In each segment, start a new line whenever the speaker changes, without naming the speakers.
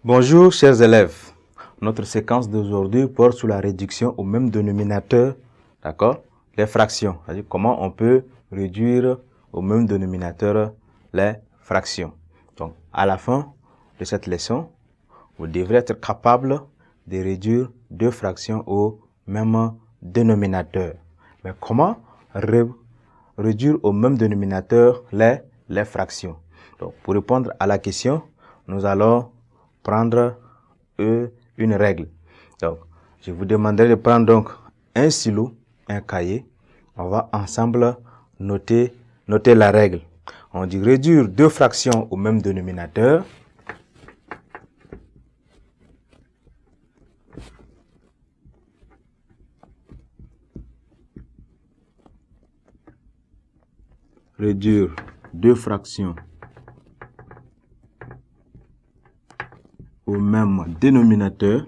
Bonjour chers élèves, notre séquence d'aujourd'hui porte sur la réduction au même dénominateur, d'accord, les fractions, c'est-à-dire comment on peut réduire au même dénominateur les fractions. Donc à la fin de cette leçon, vous devrez être capable de réduire deux fractions au même dénominateur. Mais comment réduire au même dénominateur les fractions? Donc pour répondre à la question, nous allons prendre une règle. Donc, je vous demanderai de prendre donc un stylo, un cahier. On va ensemble noter la règle. On dit réduire deux fractions au même dénominateur. Réduire deux fractions au même dénominateur.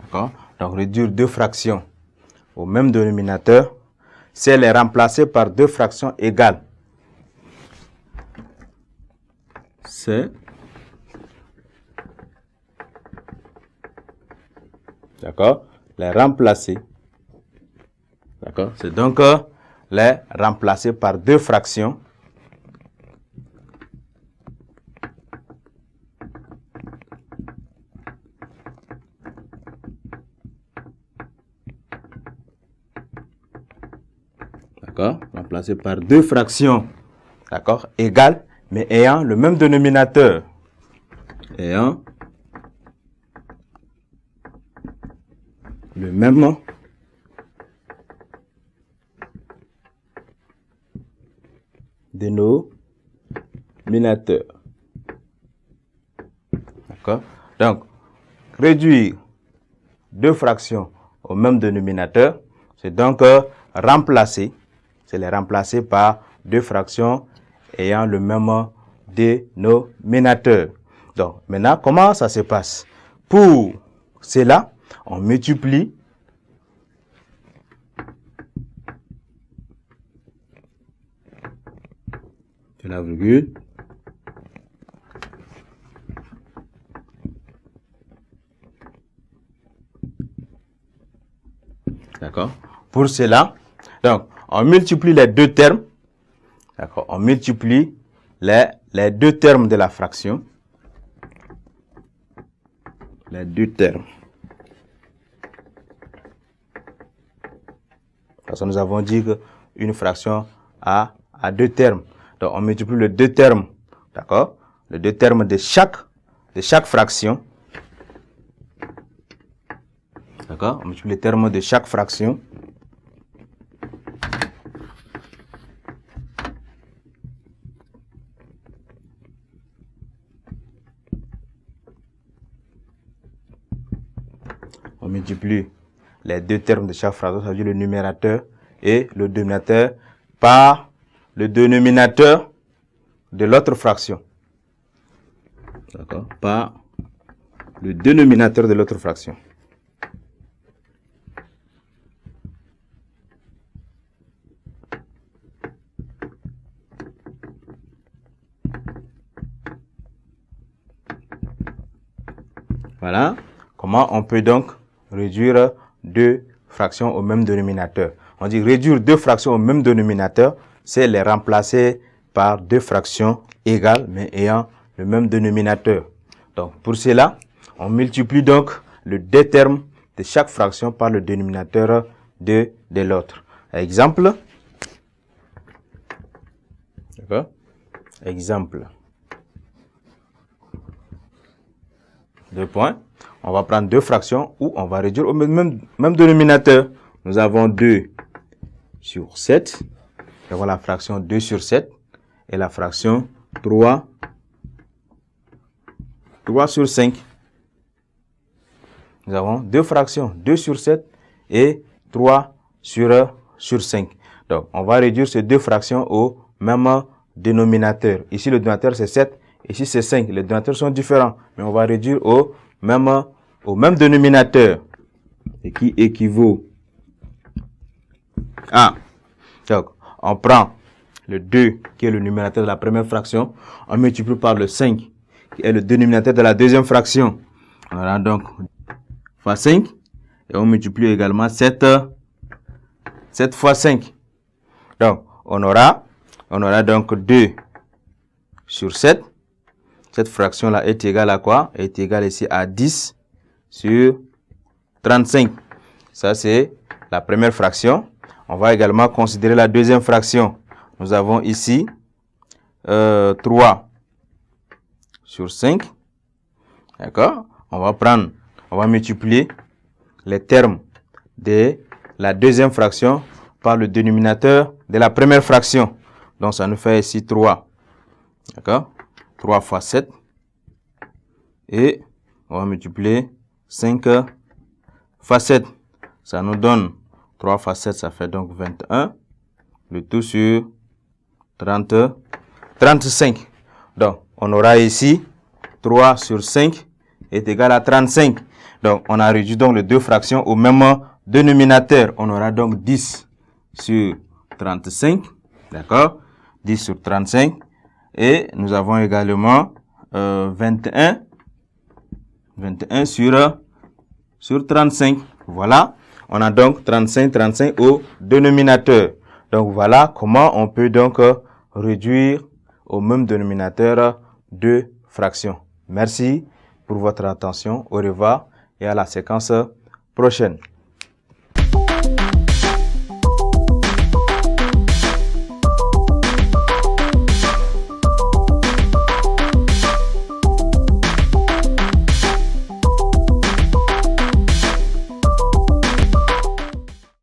D'accord? Donc, réduire deux fractions au même dénominateur, c'est les remplacer par deux fractions égales. C'est d'accord? Les remplacer. D'accord? C'est donc les remplacer par deux fractions d'accord, remplacé par deux fractions, d'accord, égales, mais ayant le même dénominateur. Ayant le même dénominateur. D'accord? Donc, réduire deux fractions au même dénominateur, c'est donc remplacer. C'est les remplacer par deux fractions ayant le même dénominateur. Donc, maintenant, comment ça se passe? Pour cela, on multiplie de la virgule d'accord? Pour cela, donc, on multiplie les deux termes. D'accord? On multiplie les deux termes de la fraction. Les deux termes. Parce que nous avons dit qu'une fraction a deux termes. Donc, on multiplie les deux termes. D'accord? Les deux termes de chaque fraction. D'accord? On multiplie les termes de chaque fraction. On multiplie les deux termes de chaque fraction, ça veut dire le numérateur et le dénominateur, par le dénominateur de l'autre fraction. D'accord? Par le dénominateur de l'autre fraction. Voilà comment on peut donc réduire deux fractions au même dénominateur. On dit réduire deux fractions au même dénominateur, c'est les remplacer par deux fractions égales mais ayant le même dénominateur. Donc pour cela, on multiplie donc les deux termes de chaque fraction par le dénominateur de l'autre. Exemple. D'accord? Exemple. Deux points. On va prendre deux fractions où on va réduire au même dénominateur. Nous avons 2 sur 7. Nous avons la fraction 2 sur 7 et la fraction 3 sur 5. Nous avons deux fractions, 2 sur 7 et 3 sur 5. Donc, on va réduire ces deux fractions au même dénominateur. Ici, le dénominateur, c'est 7. Ici, c'est 5. Les dénominateurs sont différents, mais on va réduire au même dénominateur. Et qui équivaut à... Donc, on prend le 2 qui est le numérateur de la première fraction, on multiplie par le 5 qui est le dénominateur de la deuxième fraction. On aura donc fois 5 et on multiplie également 7 fois 5. Donc, on aura donc 2 sur 7. Cette fraction-là est égale à quoi? Est égale ici à 10 sur 35. Ça, c'est la première fraction. On va également considérer la deuxième fraction. Nous avons ici 3 sur 5. D'accord? On va multiplier les termes de la deuxième fraction par le dénominateur de la première fraction. Donc, ça nous fait ici 3. D'accord? 3 fois 7. Et on va multiplier 5 fois 7. Ça nous donne 3 fois 7, ça fait donc 21. Le tout sur 35. Donc, on aura ici 3 sur 5 est égal à 35. Donc, on a réduit donc les deux fractions au même dénominateur. On aura donc 10 sur 35. D'accord? 10 sur 35. Et nous avons également 21 sur 35. Voilà. On a donc 35 au dénominateur. Donc, voilà comment on peut donc réduire au même dénominateur deux fractions. Merci pour votre attention. Au revoir et à la séquence prochaine.